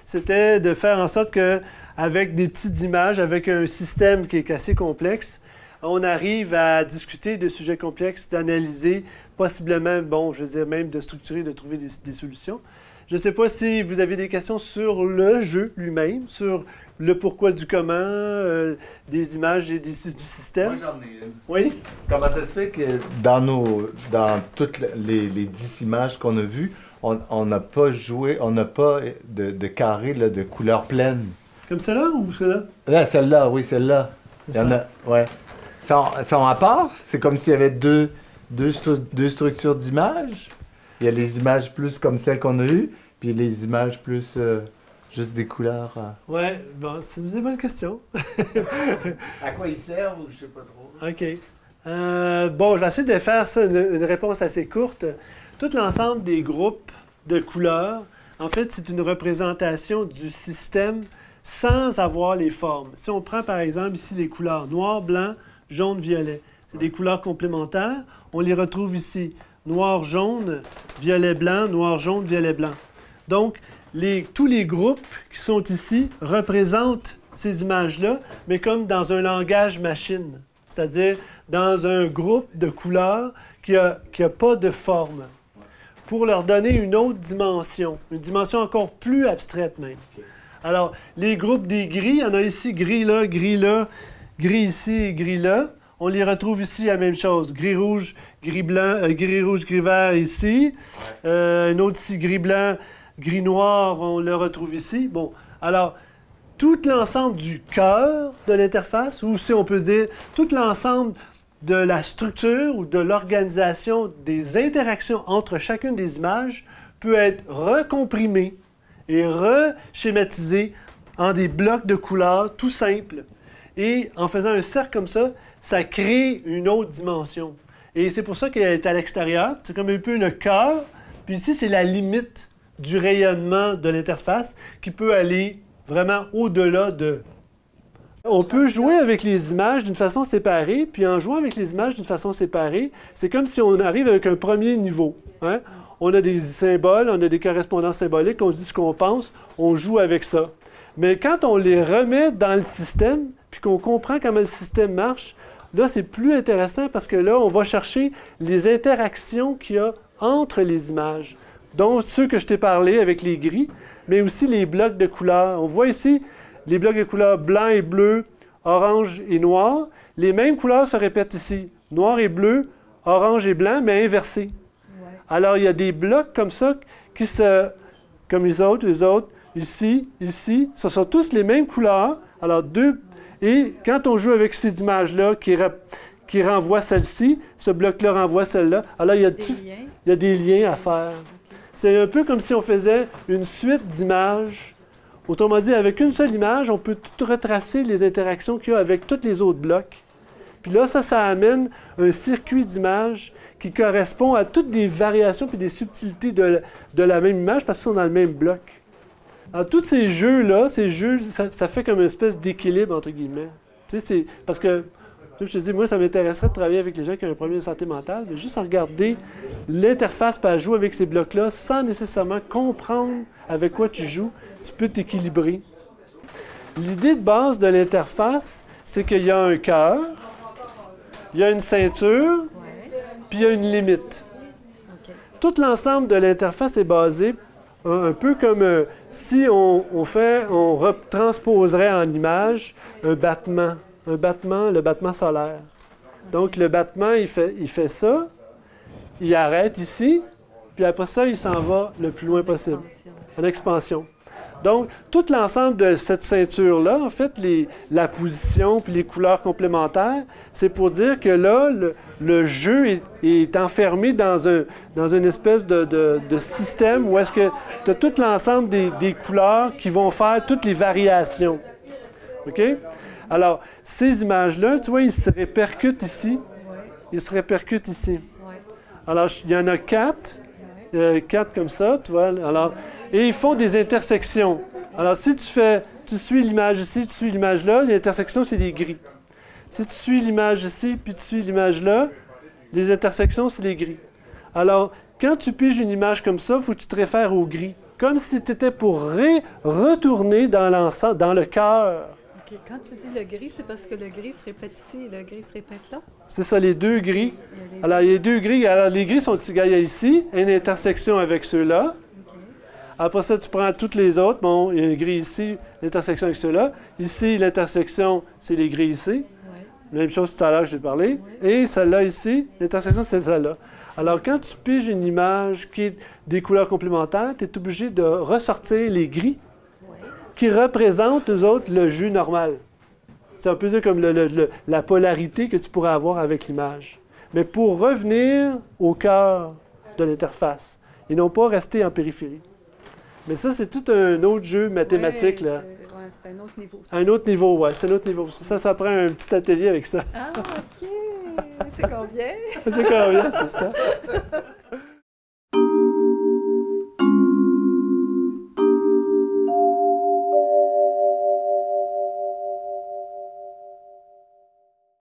c'était de faire en sorte qu'avec des petites images, avec un système qui est assez complexe, on arrive à discuter de sujets complexes, d'analyser, possiblement, bon, je veux dire, même de structurer, de trouver des solutions. Je ne sais pas si vous avez des questions sur le jeu lui-même, sur le pourquoi du comment, des images et du système. Moi, j'en ai une. Oui? Comment ça se fait que dans toutes les 10 images qu'on a vues, on n'a pas joué, on n'a pas de carré là, de couleur pleine? Comme celle-là ou celle-là? Là, celle-là, oui, celle-là. C'est Il y en a, ouais. Sont à part? C'est comme s'il y avait deux structures d'images? Il y a les images plus comme celles qu'on a eues, puis les images plus juste des couleurs. Ouais, bon, c'est une bonne question. À quoi ils servent ou je sais pas trop? OK. Bon, je vais essayer de faire ça une réponse assez courte. Tout l'ensemble des groupes de couleurs, en fait, c'est une représentation du système sans avoir les formes. Si on prend par exemple ici les couleurs noir, blanc, jaune, violet, c'est des couleurs complémentaires. On les retrouve ici. Noir, jaune, violet, blanc, noir, jaune, violet, blanc. Donc, tous les groupes qui sont ici représentent ces images-là, mais comme dans un langage machine, c'est-à-dire dans un groupe de couleurs qui n'a pas de forme, pour leur donner une autre dimension, une dimension encore plus abstraite même. Alors, les groupes des gris, il y en a ici gris là, gris ici et gris là. On les retrouve ici, la même chose. Gris rouge, gris blanc, gris rouge, gris vert ici. Un autre ici, gris blanc, gris noir, on le retrouve ici. Bon, alors, tout l'ensemble du cœur de l'interface, ou si on peut dire, tout l'ensemble de la structure ou de l'organisation des interactions entre chacune des images peut être recomprimé et reschématisé en des blocs de couleurs tout simples. Et en faisant un cercle comme ça crée une autre dimension. Et c'est pour ça qu'elle est à l'extérieur. C'est comme un peu le cœur. Puis ici, c'est la limite du rayonnement de l'interface qui peut aller vraiment au-delà de... On peut jouer avec les images d'une façon séparée, puis en jouant avec les images d'une façon séparée, c'est comme si on arrive avec un premier niveau. Hein? On a des symboles, on a des correspondances symboliques, on dit ce qu'on pense, on joue avec ça. Mais quand on les remet dans le système, puis qu'on comprend comment le système marche, là, c'est plus intéressant parce que là, on va chercher les interactions qu'il y a entre les images, dont ceux que je t'ai parlé avec les gris, mais aussi les blocs de couleurs. On voit ici les blocs de couleurs blanc et bleu, orange et noir. Les mêmes couleurs se répètent ici, noir et bleu, orange et blanc, mais inversés. Ouais. Alors, il y a des blocs comme ça qui se... comme les autres, ici, ce sont tous les mêmes couleurs. Alors, deux... Et quand on joue avec ces images-là qui renvoient celle-ci, ce bloc-là renvoie celle-là, alors il y a des liens à faire. Okay. C'est un peu comme si on faisait une suite d'images. Autrement dit, avec une seule image, on peut tout retracer les interactions qu'il y a avec tous les autres blocs. Puis là, ça amène un circuit d'images qui correspond à toutes des variations et des subtilités de la même image parce qu'ils sont dans le même bloc. Alors, tous ces jeux-là, ça fait comme une espèce d'équilibre, entre guillemets. Tu sais, parce que, comme je te dis, moi, ça m'intéresserait de travailler avec les gens qui ont un problème de santé mentale, mais juste en regarder l'interface pour jouer avec ces blocs-là sans nécessairement comprendre avec quoi tu joues, tu peux t'équilibrer. L'idée de base de l'interface, c'est qu'il y a un cœur, il y a une ceinture, puis il y a une limite. Tout l'ensemble de l'interface est basé un peu comme si on retransposerait en image un battement, le battement solaire. Donc, le battement, il fait ça, il arrête ici, puis après ça, il s'en va le plus loin possible, en expansion. Donc, tout l'ensemble de cette ceinture-là, en fait, la position puis les couleurs complémentaires, c'est pour dire que là, le jeu est enfermé dans une espèce de système où est-ce que tu as tout l'ensemble des couleurs qui vont faire toutes les variations. OK? Alors, ces images-là, tu vois, ils se répercutent ici. Ils se répercutent ici. Alors, il y en a 4. 4 comme ça, tu vois. Alors, et ils font des intersections. Alors, si tu suis l'image ici, tu suis l'image là, l'intersection, c'est des gris. Si tu suis l'image ici, puis tu suis l'image là, les intersections, c'est les gris. Alors, quand tu piges une image comme ça, il faut que tu te réfères au gris. comme si tu étais pour retourner dans l'ensemble, dans le cœur. OK. Quand tu dis le gris, c'est parce que le gris se répète ici et le gris se répète là? C'est ça, les deux gris. Il y a les Alors, il y a deux gris. Alors, les gris sont il y a ici, une intersection avec ceux-là. OK. Après ça, tu prends toutes les autres. Bon, il y a un gris ici, l'intersection avec ceux-là. Ici, l'intersection, c'est les gris ici. Ouais. Même chose tout à l'heure, je t'ai parlé. Et celle-là ici, l'intersection, c'est celle-là. Alors, quand tu piges une image qui est des couleurs complémentaires, tu es obligé de ressortir les gris Ouais. qui représentent, eux autres, le jus normal. C'est un peu ça comme la polarité que tu pourrais avoir avec l'image. Mais pour revenir au cœur de l'interface et non pas rester en périphérie. Mais ça, c'est tout un autre jeu mathématique, là. C'est un autre niveau. Ça. Un autre niveau, ouais, c'est un autre niveau. Ça prend un petit atelier avec ça. Ah, OK. C'est combien? C'est combien, c'est ça?